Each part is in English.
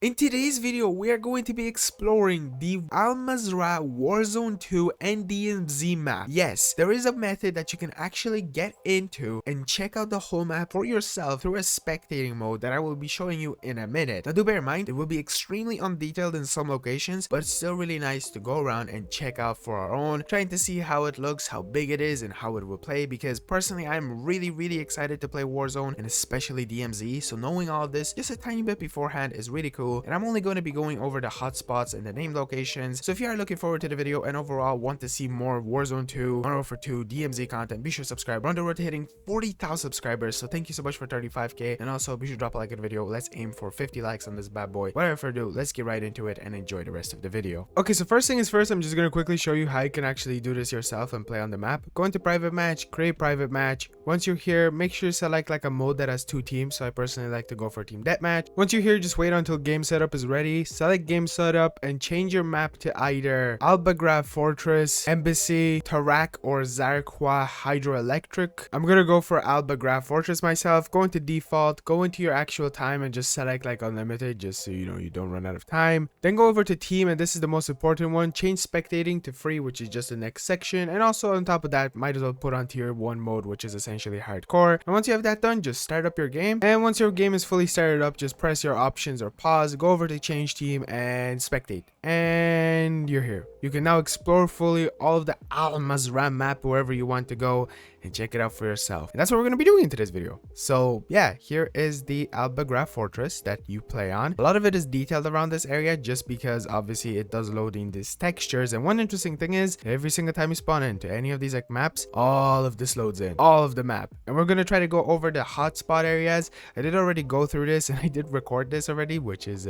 In today's video, we are going to be exploring the Mazrah Warzone 2 and DMZ map. Yes, there is a method that you can actually get into and check out the whole map for yourself through a spectating mode that I will be showing you in a minute. Now do bear in mind, it will be extremely undetailed in some locations, but it's still really nice to go around and check out for our own, trying to see how it looks, how big it is, and how it will play, because personally I'm really excited to play Warzone and especially DMZ, so knowing all of this just a tiny bit beforehand is really cool. And I'm only going to be going over the hotspots and the named locations. So if you are looking forward to the video and overall want to see more Warzone 2, Modern Warfare 2, DMZ content, be sure to subscribe. We're on the road to hitting 40,000 subscribers. So thank you so much for 35k. And also be sure to drop a like on the video. Let's aim for 50 likes on this bad boy. Without further ado, let's get right into it and enjoy the rest of the video. Okay, so first thing is first, I'm just going to quickly show you how you can actually do this yourself and play on the map. Go into private match, create private match. Once you're here, make sure you select like a mode that has 2 teams. So I personally like to go for team deathmatch. Once you're here, just wait until game setup is ready. Select game setup and change your map to either Albagraph Fortress, Embassy, Tarak, or Zarqwa Hydroelectric. I'm gonna go for Albagraph Fortress myself. Go into default, go into your actual time and just select like unlimited, just so you know you don't run out of time. Then go over to team, and this is the most important one. Change spectating to free, which is just the next section. And also on top of that, might as well put on tier 1 mode, which is essentially hardcore. And once you have that done, just start up your game. And once your game is fully started up, just press your options or pause, go over to change team and spectate, and you're here. You can now explore fully all of the Mazrah map wherever you want to go and check it out for yourself. And that's what we're going to be doing in today's video. So yeah, here is the Albagraph Fortress that you play on. A lot of it is detailed around this area just because obviously it does load in these textures. And one interesting thing is every single time you spawn into any of these like maps, all of this loads in, all of the map. And we're going to try to go over the hotspot areas. I did already go through this and I did record this already, which is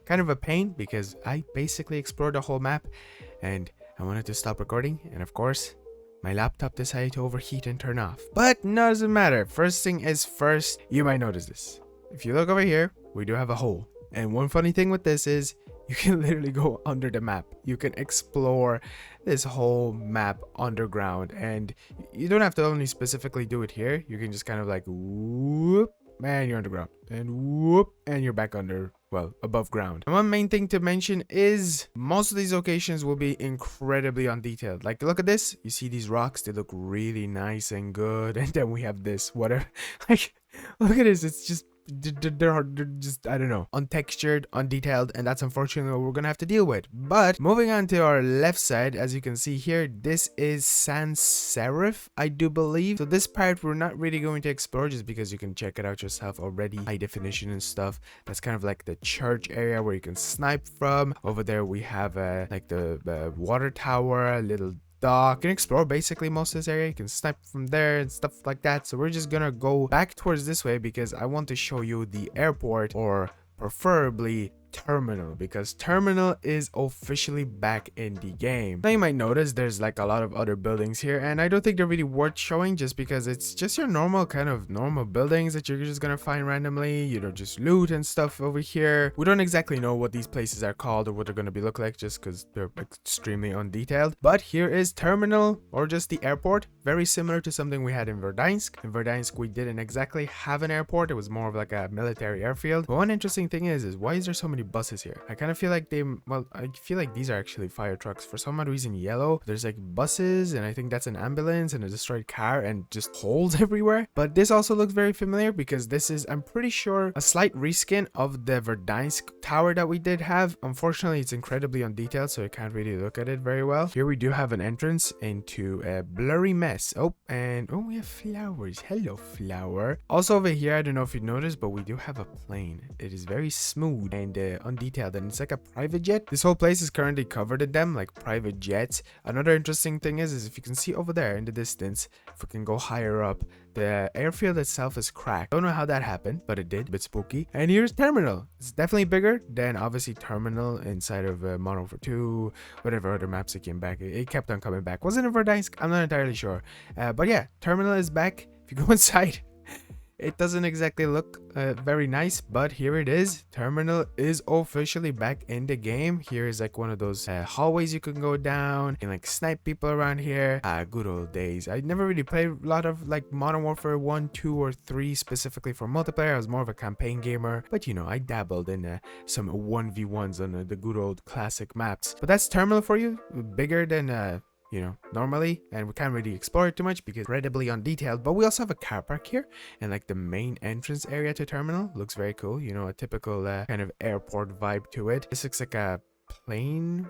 kind of a pain because I basically explored the whole map and I wanted to stop recording, and of course my laptop decided to overheat and turn off. But no, doesn't matter. First thing is first, you might notice this. If you look over here, we do have a hole. And one funny thing with this is you can literally go under the map. You can explore this whole map underground, and you don't have to only specifically do it here. You can just kind of like whoop, and you're underground, and whoop, and you're back under, well, above ground. And one main thing to mention is most of these locations will be incredibly undetailed. Like, look at this. You see these rocks? They look really nice and good. And then we have this, whatever. Like, look at this. It's just, they're just, I don't know, untextured, undetailed, and that's unfortunately what we're gonna have to deal with. But moving on to our left side, as you can see here, this is sans serif, I do believe. So this part we're not really going to explore just because you can check it out yourself already, high definition and stuff. That's kind of like the church area where you can snipe from. Over there we have like the water tower, a little dock. You can explore basically most of this area. You can snipe from there and stuff like that. So we're just gonna go back towards this way because I want to show you the airport, or preferably terminal, because terminal is officially back in the game. Now you might notice there's like a lot of other buildings here, and I don't think they're really worth showing just because it's just your normal buildings that you're just gonna find randomly, you know, just loot and stuff over here. We don't exactly know what these places are called or what they're gonna be look like just because they're extremely undetailed. But here is terminal, or just the airport, very similar to something we had in Verdansk. In Verdansk we didn't exactly have an airport, it was more of like a military airfield. But one interesting thing is why is there so many buses here? I kind of feel like I feel like these are actually fire trucks. For some odd reason yellow, there's like buses, and I think that's an ambulance and a destroyed car and just holes everywhere. But this also looks very familiar because this is, I'm pretty sure, a slight reskin of the Verdansk tower that we did have. Unfortunately it's incredibly undetailed, so I can't really look at it very well. Here we do have an entrance into a blurry mess. Oh, and oh, we have flowers. Hello, flower. Also over here, I don't know if you noticed, but we do have a plane. It is very smooth and undetailed, and it's like a private jet. This whole place is currently covered in them, like private jets. Another interesting thing is if you can see over there in the distance, if we can go higher up, the airfield itself is cracked. Don't know how that happened, but it did. A bit spooky. And here's terminal. It's definitely bigger than obviously terminal inside of Modern Warfare 2, whatever other maps it came back. It kept on coming back. Wasn't it Verdansk? I'm not entirely sure. But yeah, terminal is back. If you go inside, It doesn't exactly look very nice, but here it is. Terminal is officially back in the game. Here is like one of those hallways you can go down and like snipe people around here. Good old days. I never really played a lot of like Modern Warfare 1, 2, or 3 specifically for multiplayer. I was more of a campaign gamer, but you know, I dabbled in some 1v1s on the good old classic maps. But that's Terminal for you. Bigger than you know, normally, and we can't really explore it too much because incredibly undetailed. But we also have a car park here, and like the main entrance area to Terminal looks very cool. You know, a typical kind of airport vibe to it. This looks like a plane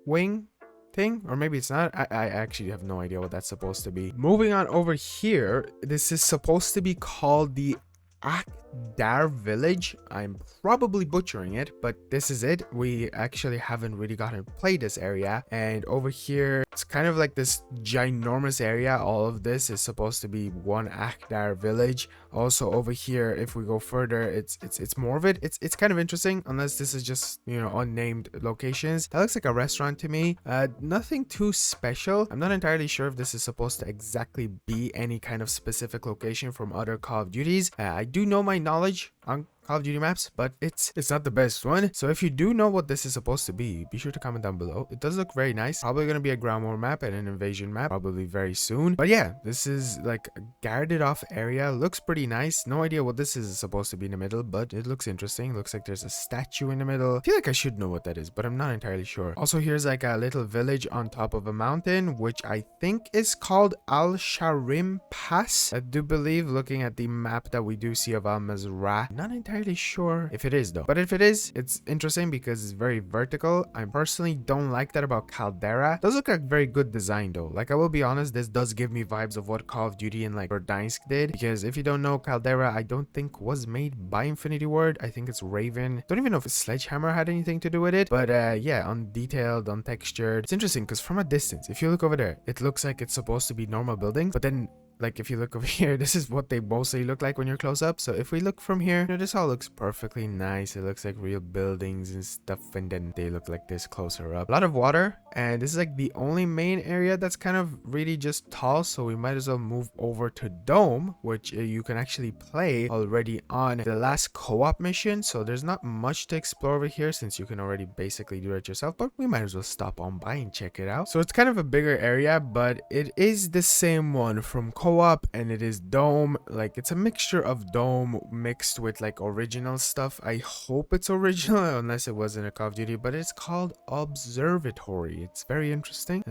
wing thing, or maybe it's not. I actually have no idea what that's supposed to be. Moving on over here, this is supposed to be called the Affogato village. I'm probably butchering it, but this is it. We actually haven't really gotten to play this area, and over here it's kind of like this ginormous area. All of this is supposed to be one Affogato village. Also over here, if we go further, it's more of it. It's kind of interesting, unless this is just, you know, unnamed locations. That looks like a restaurant to me. Nothing too special. I'm not entirely sure if this is supposed to exactly be any kind of specific location from other Call of Duties. I do know my knowledge on Call of Duty maps, but it's not the best one. So if you do know what this is supposed to be sure to comment down below. It does look very nice. Probably gonna be a ground war map and an invasion map probably very soon. But yeah, this is like a guarded off area. Looks pretty nice. No idea what this is supposed to be in the middle, but it looks interesting. Looks like there's a statue in the middle. I feel like I should know what that is, but I'm not entirely sure. Also, here's like a little village on top of a mountain, which I think is called Al Sharim Pass. I do believe, looking at the map that we do see of Al Mazrah. Not entirely sure if it is though, but if it is, it's interesting because it's very vertical. I personally don't like that about Caldera. Does look like very good design though. Like, I will be honest, this does give me vibes of what Call of Duty and like Verdansk did, because if you don't know, Caldera I don't think was made by Infinity Ward. I think it's Raven. Don't even know if Sledgehammer had anything to do with it, but yeah, undetailed, untextured. It's interesting because from a distance, if you look over there, it looks like it's supposed to be normal buildings, but then like if you look over here, this is what they mostly look like when you're close up. So if we look from here, you know, this all looks perfectly nice. It looks like real buildings and stuff, and then they look like this closer up. A lot of water, and this is like the only main area that's kind of really just tall, so we might as well move over to Dome, which you can actually play already on the last co-op mission. So there's not much to explore over here since you can already basically do it yourself, but we might as well stop on by and check it out. So it's kind of a bigger area, but it is the same one from co-op, and it is Dome. Like, it's a mixture of Dome mixed with like original stuff. I hope it's original unless it wasn't a Call of Duty, but it's called Observatory. It's very interesting.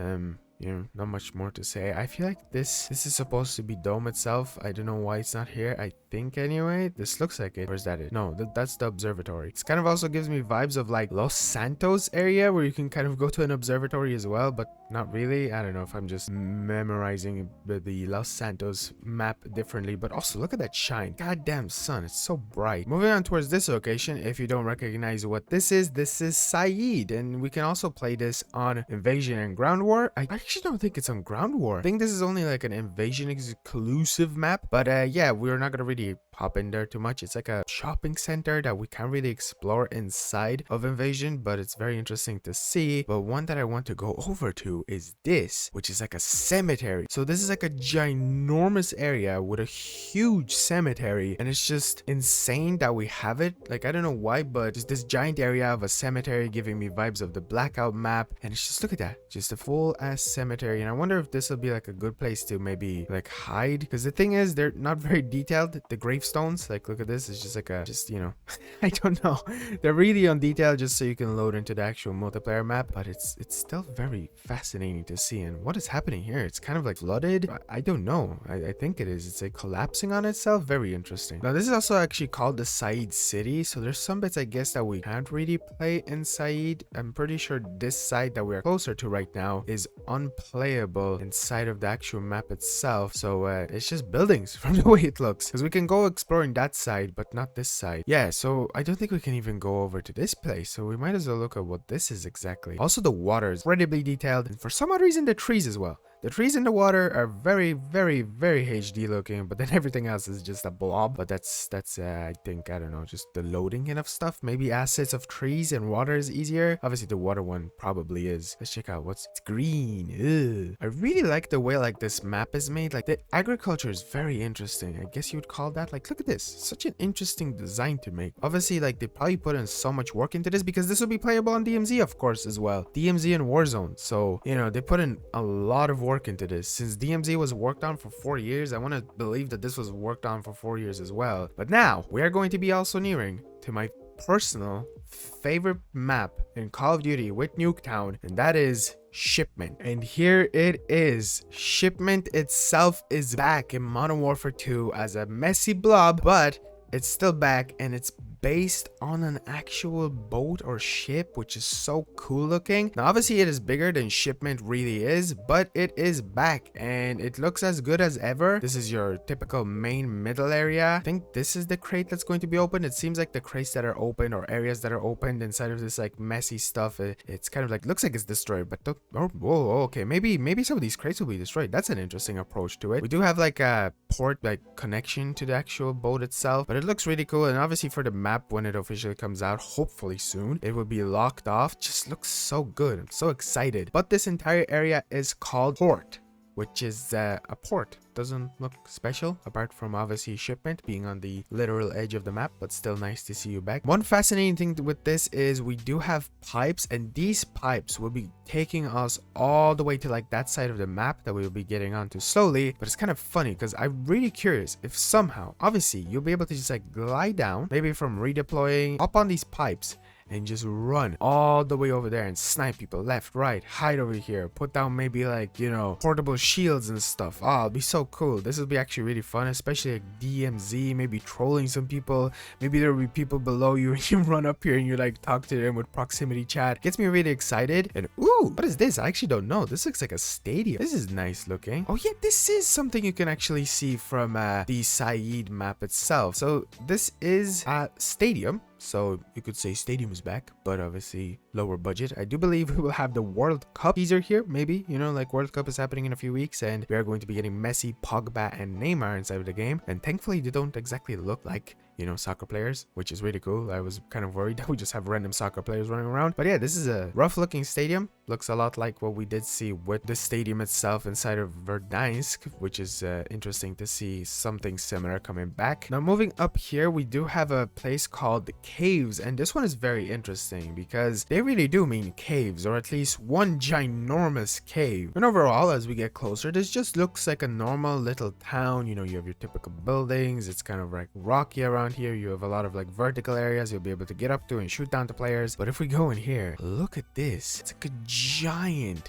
You know, not much more to say. I feel like this is supposed to be Dome itself. I don't know why it's not here. I think anyway, this looks like it. Where's that it? No, that's the observatory. It's kind of also gives me vibes of like Los Santos area, where you can kind of go to an observatory as well, but not really. I don't know if I'm just memorizing the Los Santos map differently, but also look at that shine. Goddamn sun, it's so bright. Moving on towards this location, if you don't recognize what this is Said, and we can also play this on Invasion and Ground War. I actually don't think it's on Ground War. I think this is only like an Invasion exclusive map, but yeah, we're not gonna really hop in there too much. It's like a shopping center that we can't really explore inside of Invasion, but it's very interesting to see. But one that I want to go over to is this, which is like a cemetery. So this is like a ginormous area with a huge cemetery, and it's just insane that we have it. Like, I don't know why, but just this giant area of a cemetery giving me vibes of the Blackout map, and it's just, look at that, just a full ass cemetery. And I wonder if this will be like a good place to maybe like hide, because the thing is, they're not very detailed. The gravestones, like, look at this, it's just like a, just, you know, I don't know, they're really undetailed just so you can load into the actual multiplayer map, but it's still very fascinating to see. And what is happening here? It's kind of like flooded. I don't know. I think it is. It's like collapsing on itself. Very interesting. Now this is also actually called the Said city, so there's some bits I guess that we can't really play in Said. I'm pretty sure this side that we're closer to right now is unplayable inside of the actual map itself. So it's just buildings from the way it looks, because we can go exploring that side but not this side. Yeah, so I don't think we can even go over to this place, so we might as well look at what this is exactly. Also, the water is incredibly detailed, and for some odd reason the trees as well. The trees in the water are very, very, very HD looking, but then everything else is just a blob. But that's I think, I don't know, just the loading of stuff. Maybe assets of trees and water is easier. Obviously the water one probably is. Let's check out it's green. Ugh. I really like the way like this map is made. Like the agriculture is very interesting. I guess you would call that. Like, look at this, such an interesting design to make. Obviously, like they probably put in so much work into this because this will be playable on DMZ, of course, as well. DMZ and Warzone. So, you know, they put in a lot of work into this. Since DMZ was worked on for 4 years, I want to believe that this was worked on for 4 years as well. But now we are going to be also nearing to my personal favorite map in Call of Duty with Nuketown, and that is Shipment. And here it is. Shipment itself is back in Modern Warfare 2 as a messy blob, but it's still back, and it's based on an actual boat or ship, which is so cool looking. Now obviously it is bigger than Shipment really is, but it is back and it looks as good as ever. This is your typical main middle area. I think this is the crate that's going to be open. It seems like the crates that are open or areas that are opened inside of this like messy stuff, it's kind of like looks like it's destroyed, but whoa, okay, maybe some of these crates will be destroyed. That's an interesting approach to it. We do have like a port like connection to the actual boat itself, but it looks really cool. And obviously for the map, when it officially comes out, hopefully soon, it will be locked off. Just looks so good. I'm so excited. But this entire area is called Port, which is a port. Doesn't look special apart from obviously Shipment being on the literal edge of the map, but still nice to see you back. One fascinating thing with this is we do have pipes, and these pipes will be taking us all the way to like that side of the map that we will be getting onto slowly. But it's kind of funny because I'm really curious if somehow, obviously you'll be able to just like glide down, maybe from redeploying up on these pipes and just run all the way over there and snipe people left, right, hide over here, put down maybe like, you know, portable shields and stuff. Oh, it'll be so cool. This will be actually really fun, especially like DMZ, maybe trolling some people. Maybe there will be people below you and you run up here and you like talk to them with proximity chat. Gets me really excited. And ooh, what is this? I actually don't know. This looks like a stadium. This is nice looking. Oh yeah, this is something you can actually see from the Saeed map itself. So this is a stadium. So you could say stadium is back, but obviously lower budget. I do believe we will have the World Cup teaser here, maybe, you know, like World Cup is happening in a few weeks and we are going to be getting Messi, Pogba and Neymar inside of the game. And thankfully they don't exactly look like, you know, soccer players, which is really cool. I was kind of worried that we just have random soccer players running around. But yeah, this is a rough looking stadium. Looks a lot like what we did see with the stadium itself inside of Verdansk, which is interesting to see something similar coming back. Now moving up here, we do have a place called the Caves, and this one is very interesting because they really do mean caves, or at least one ginormous cave. And overall, as we get closer, this just looks like a normal little town. You know, you have your typical buildings. It's kind of like rocky around here. You have a lot of like vertical areas you'll be able to get up to and shoot down to players. But if we go in here, look at this. It's like a giant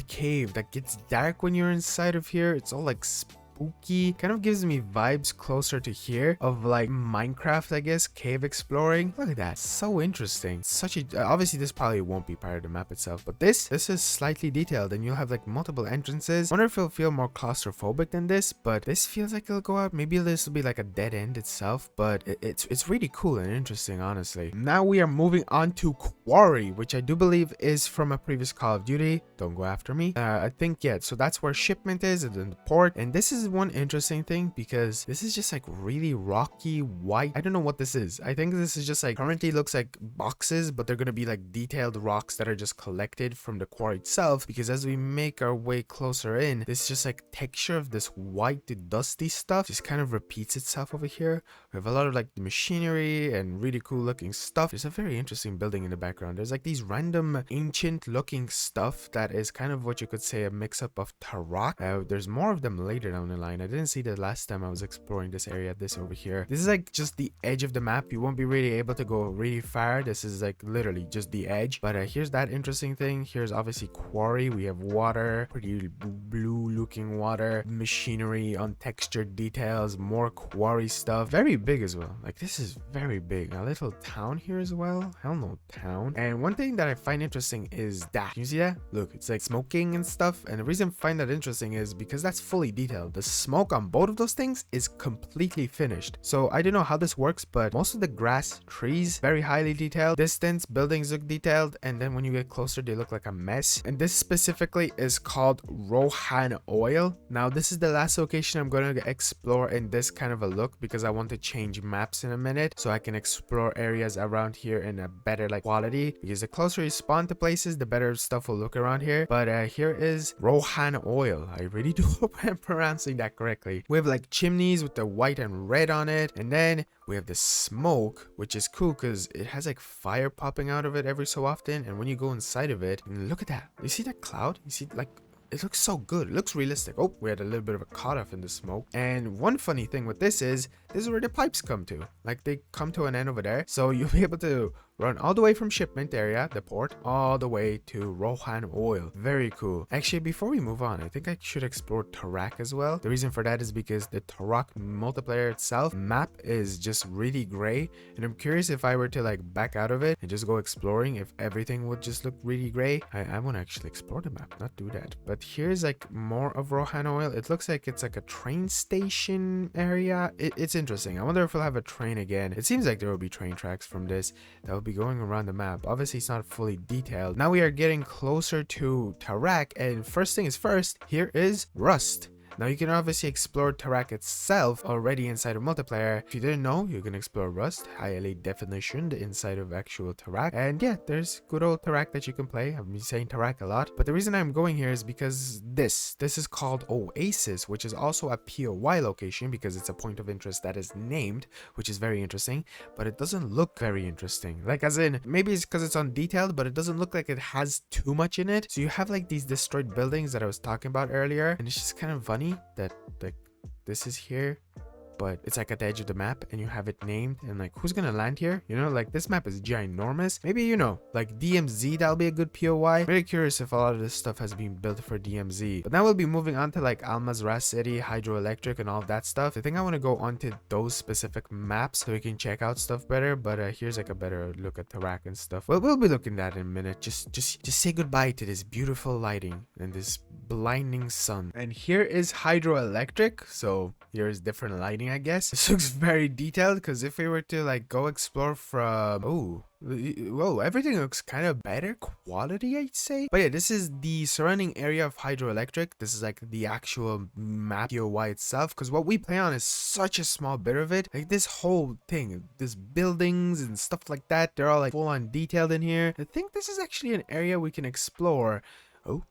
cave that gets dark when you're inside of here. It's all like spooky, kind of gives me vibes closer to here of like Minecraft, I guess, cave exploring. Look at that, so interesting. Such a obviously this probably won't be part of the map itself, but this is slightly detailed and you'll have like multiple entrances. Wonder if it'll feel more claustrophobic than this, but this feels like it'll go out. Maybe this will be like a dead end itself, but it's really cool and interesting, honestly. Now we are moving on to Quarry, which I do believe is from a previous Call of Duty. Don't go after me. I think, yeah, so that's where Shipment is, and then the port. And this is one interesting thing because this is just like really rocky white. I don't know what this is. I think this is just like currently looks like boxes, but they're gonna be like detailed rocks that are just collected from the quarry itself, because as we make our way closer in, this just like texture of this white dusty stuff just kind of repeats itself over here. We have a lot of like machinery and really cool looking stuff. There's a very interesting building in the background. There's like these random ancient looking stuff that is kind of what you could say a mix-up of Tarak. There's more of them later down the line. I didn't see that last time I was exploring this area. This over here, this is like just the edge of the map. You won't be really able to go really far. This is like literally just the edge. But here's that interesting thing. Here's obviously quarry. We have water, pretty blue looking water, machinery, untextured details, more quarry stuff. Very big as well. Like this is very big. A little town here as well. Hell no, town. known. And one thing that I find interesting is that, you see that? Look, it's like smoking and stuff. And the reason I find that interesting is because that's fully detailed. The smoke on both of those things is completely finished. So I don't know how this works, but most of the grass, trees, very highly detailed. Distance, buildings look detailed, and then when you get closer they look like a mess. And this specifically is called Rohan Oil. Now this is the last location I'm going to explore in this kind of a look, because I want to change maps in a minute so I can explore areas around here in a better like quality, because the closer you spawn to places the better stuff will look around here. But here is Rohan Oil. I really do hope I'm pronouncing that correctly. We have like chimneys with the white and red on it, and then we have the smoke, which is cool because it has like fire popping out of it every so often. And when you go inside of it, look at that. You see that cloud? You see, like, it looks so good. It looks realistic. Oh, we had a little bit of a cutoff in the smoke. And one funny thing with this is where the pipes come to. Like, they come to an end over there. So you'll be able to run all the way from shipment area, the port, all the way to Rohan Oil. Very cool. Actually, before we move on, I think I should explore Tarak as well. The reason for that is because the Tarak multiplayer itself map is just really gray. And I'm curious if I were to like back out of it and just go exploring, if everything would just look really gray. I want to actually explore the map, not do that. But here's like more of Rohan Oil. It looks like it's like a train station area. It's interesting. I wonder if we'll have a train again. It seems like there will be train tracks from this that will be going around the map. Obviously it's not fully detailed. Now we are getting closer to Tarak, and first thing is first, here is Rust. Now you can obviously explore Tarak itself already inside of multiplayer. If you didn't know, you can explore Rust, highly definitioned inside of actual Tarak. And yeah, there's good old Tarak that you can play. I've been saying Tarak a lot, but the reason I'm going here is because this is called Oasis, which is also a POI location because it's a point of interest that is named, which is very interesting, but it doesn't look very interesting. Like, as in, maybe it's because it's undetailed, but it doesn't look like it has too much in it. So you have like these destroyed buildings that I was talking about earlier, and it's just kind of funny that like this is here, but it's like at the edge of the map and you have it named, and like who's gonna land here? You know, like this map is ginormous. Maybe, you know, like DMZ, that'll be a good POI. Very curious if a lot of this stuff has been built for DMZ. But now we'll be moving on to like Mazrah City, hydroelectric, and all that stuff. I think I want to go onto those specific maps so we can check out stuff better. But here's like a better look at Tarak and stuff. Well, we'll be looking at that in a minute. Just say goodbye to this beautiful lighting and this blinding sun. And here is hydroelectric. So here's different lighting, I guess. This looks very detailed, because if we were to like go explore from, oh, whoa, everything looks kind of better quality, I'd say. But yeah, this is the surrounding area of hydroelectric. This is like the actual map POI itself, because what we play on is such a small bit of it. Like this whole thing, this buildings and stuff like that, they're all like full on detailed in here. I think this is actually an area we can explore. Oh,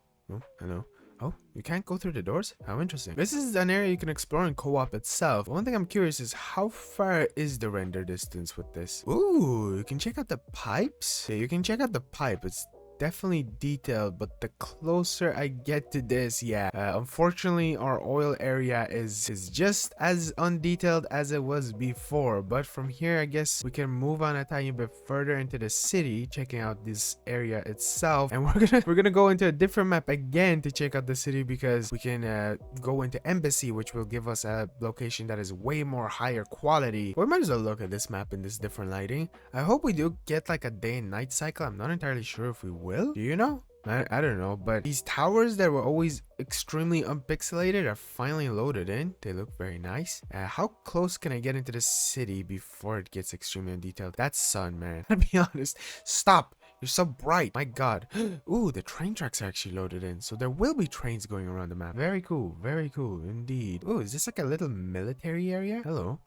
hello. Oh, you can't go through the doors? How interesting. This is an area you can explore in co-op itself. One thing I'm curious is how far is the render distance with this? Ooh, you can check out the pipes. Yeah, you can check out the pipe. It's definitely detailed, but the closer I get to this, yeah, unfortunately our oil area is just as undetailed as it was before. But from here I guess we can move on a tiny bit further into the city, checking out this area itself. And we're gonna go into a different map again to check out the city, because we can go into Embassy, which will give us a location that is way more higher quality. We might as well look at this map in this different lighting. I hope we do get like a day and night cycle. I'm not entirely sure if we will. Do you know? I don't know, but these towers that were always extremely unpixelated are finally loaded in. They look very nice. How close can I get into the city before it gets extremely detailed? That sun, man. To be honest, stop. You're so bright. My god. Ooh, the train tracks are actually loaded in, so there will be trains going around the map. Very cool. Very cool indeed. Ooh, is this like a little military area? Hello.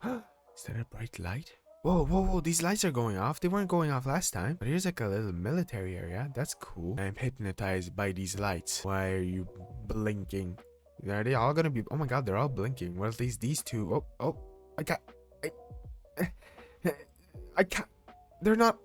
Is that a bright light? Whoa, these lights are going off. They weren't going off last time. But here's like a little military area. That's cool. I'm hypnotized by these lights. Why are you blinking? Are they all gonna be... Oh my god, they're all blinking. Well, at least these two... Oh, I can't... They're not...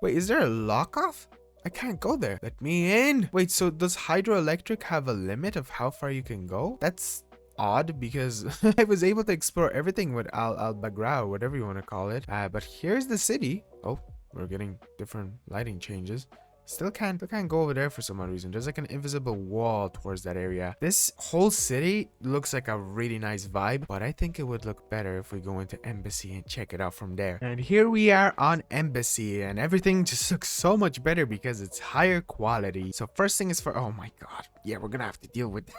Wait, is there a lock off? I can't go there. Let me in. Wait, so does hydroelectric have a limit of how far you can go? That's odd, because I was able to explore everything with Al Bagra, or whatever you want to call it. But here's the city. Oh, we're getting different lighting changes. Still can't go over there for some odd reason. There's like an invisible wall towards that area. This whole city looks like a really nice vibe, but I think it would look better if we go into Embassy and check it out from there. And here we are on Embassy, and everything just looks so much better because it's higher quality. So first thing is for, oh my god, yeah, we're gonna have to deal with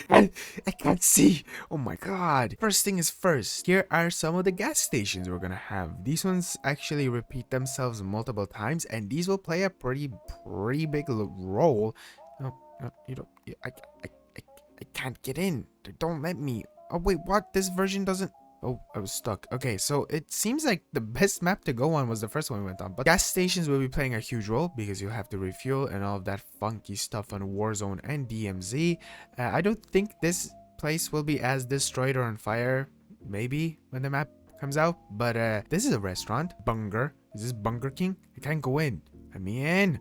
I can't see. Oh my god. First thing is first. Here are some of the gas stations we're gonna have. These ones actually repeat themselves multiple times, and these will play a pretty big role. No, you don't. I can't get in. They don't let me. Oh wait, what? This version doesn't. Oh, I was stuck. Okay, so it seems like the best map to go on was the first one we went on. But gas stations will be playing a huge role because you'll have to refuel and all of that funky stuff on Warzone and DMZ. I don't think this place will be as destroyed or on fire. Maybe when the map comes out. But this is a restaurant. Bunger. Is this Burger King? I can't go in. I'm in.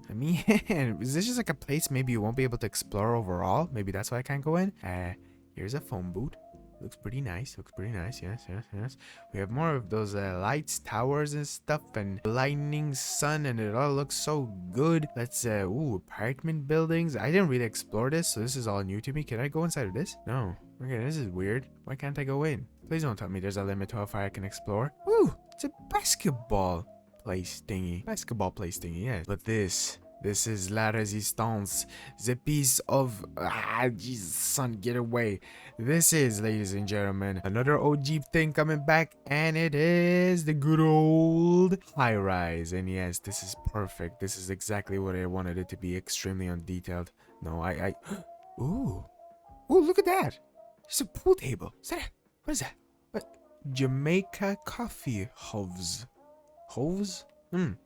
Is this just like a place maybe you won't be able to explore overall? Maybe that's why I can't go in. Here's a phone booth. Looks pretty nice. Yes. We have more of those lights, towers and stuff, and lightning, sun, and it all looks so good. Let's apartment buildings. I didn't really explore this, so this is all new to me. Can I go inside of this? No. Okay, this is weird. Why can't I go in? Please don't tell me there's a limit to how far I can explore. Ooh, it's a basketball place thingy. Yeah. But this is La Resistance, the piece of... Jesus, son, get away. This is, ladies and gentlemen, another OG thing coming back, and it is the good old high-rise. And yes, this is perfect. This is exactly what I wanted it to be, extremely undetailed. No, Ooh, look at that. There's a pool table. Is that what is that? What? Jamaica Coffee Hoves. Hoves? Am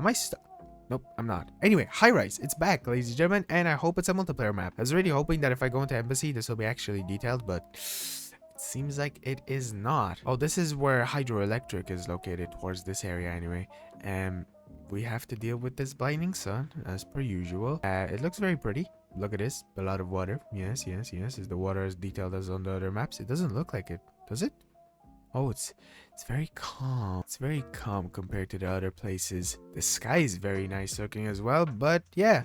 I stuck? Nope, I'm not. Anyway, High Rise, it's back, ladies and gentlemen, and I hope it's a multiplayer map. I was really hoping that if I go into Embassy, this will be actually detailed, but it seems like it is not. Oh, this is where Hydroelectric is located, towards this area anyway. We have to deal with this blinding sun, as per usual. It looks very pretty. Look at this, a lot of water. Yes. Is the water as detailed as on the other maps? It doesn't look like it, does it? Oh, it's very calm. It's very calm compared to the other places. The sky is very nice looking as well. But yeah,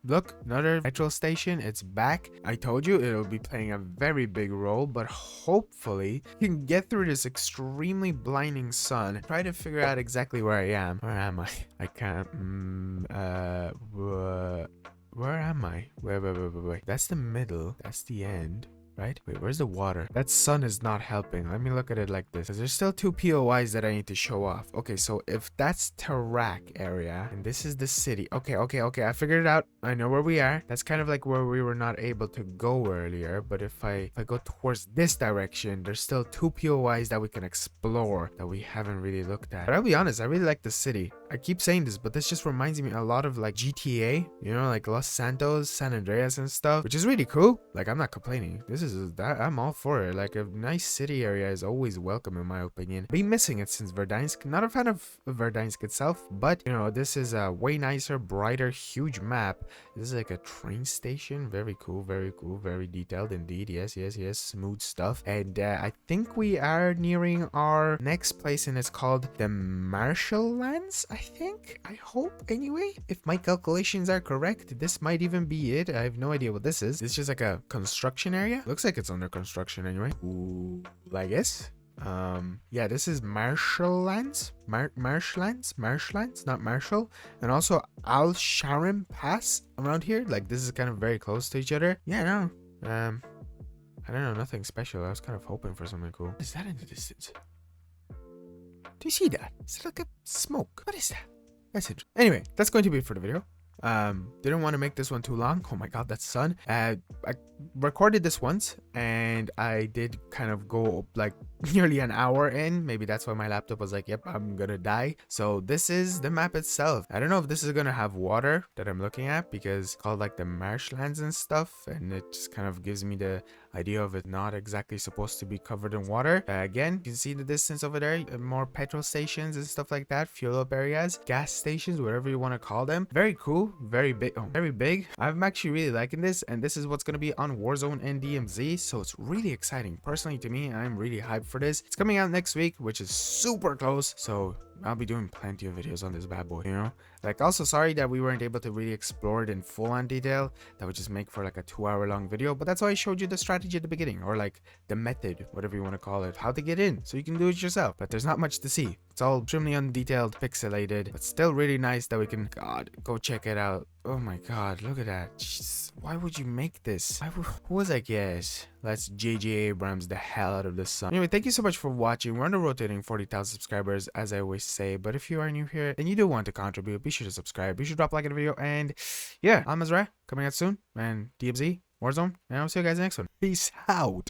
look, another petrol station. It's back. I told you it'll be playing a very big role, but hopefully you can get through this extremely blinding sun. Try to figure out exactly where I am. Where am I? I can't. Where am I? Wait. That's the middle. That's the end. Right? Wait, where's the water? That sun is not helping. Let me look at it like this. There's still 2 POIs that I need to show off. Okay, so if that's Tarak area, and this is the city. Okay. I figured it out. I know where we are. That's kind of like where we were not able to go earlier. But if I go towards this direction, there's still 2 POIs that we can explore that we haven't really looked at. But I'll be honest, I really like the city. I keep saying this, but this just reminds me a lot of like GTA, you know, like Los Santos, San Andreas and stuff, which is really cool. Like, I'm not complaining. I'm all for it. Like, a nice city area is always welcome in my opinion. Been missing it since Verdansk. Not a fan of Verdansk itself, but you know, this is a way nicer, brighter, huge map. This is like a train station. Very cool, very detailed indeed. Yes, smooth stuff. And I think we are nearing our next place, and it's called the Marshall Lands, I hope anyway. If my calculations are correct, this might even be it. I have no idea what this is. It's just like a construction area. Looks like it's under construction anyway. Ooh, I guess. Yeah, this is Marshlands, not Marshall. And also Al Sharim Pass around here. Like, this is kind of very close to each other. Yeah, no. I don't know, nothing special. I was kind of hoping for something cool. What is that in the distance? Do you see that? It's like a smoke. What is that? That's it. Anyway, that's going to be it for the video. Didn't want to make this one too long. Oh my god, that's sun. I recorded this once and I did kind of go like nearly an hour in. Maybe that's why my laptop was like, yep, I'm gonna die. So this is the map itself. I don't know if this is gonna have water that I'm looking at, because it's called like the marshlands and stuff, and it just kind of gives me the idea of it not exactly supposed to be covered in water. Again, you can see the distance over there. More petrol stations and stuff like that, fuel up areas, gas stations, whatever you want to call them. Very cool, very big. Very big. I'm actually really liking this, and this is what's going to be on Warzone and DMZ, so it's really exciting. Personally, to me, I'm really hyped for this. It's coming out next week, which is super close, so I'll be doing plenty of videos on this bad boy, you know? Like, also sorry that we weren't able to really explore it in full on detail. That would just make for like a 2 hour long video, but that's why I showed you the strategy at the beginning, or like the method, whatever you want to call it, how to get in, so you can do it yourself. But there's not much to see. It's all extremely undetailed, pixelated, but still really nice that we can, God, go check it out. Oh my God, look at that. Jeez, why would you make this? Who was I guess? Let's JJ Abrams the hell out of the sun. Anyway, thank you so much for watching. We're on the rotating 40,000 subscribers, as I always say. But if you are new here and you do want to contribute, be sure to subscribe. Be sure to drop a like on the video. And yeah, I'm Mazrah, coming out soon. And DMZ, Warzone. And I'll see you guys in the next one. Peace out.